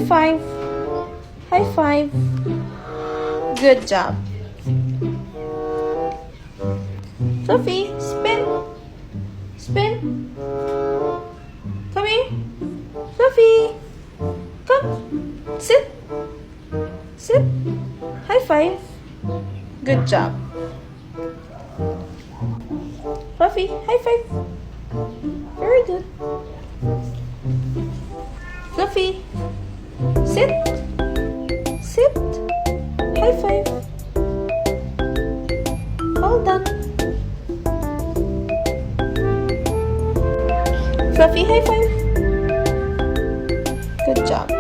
five. High five. Good job. Fluffy, spin. Spin. Come here. Fluffy. Come. Sit. Sit. High five. Good job. Fluffy, high five. Very good. Fluffy, sit. Sit. High five. All done. Fluffy, high five. Good job.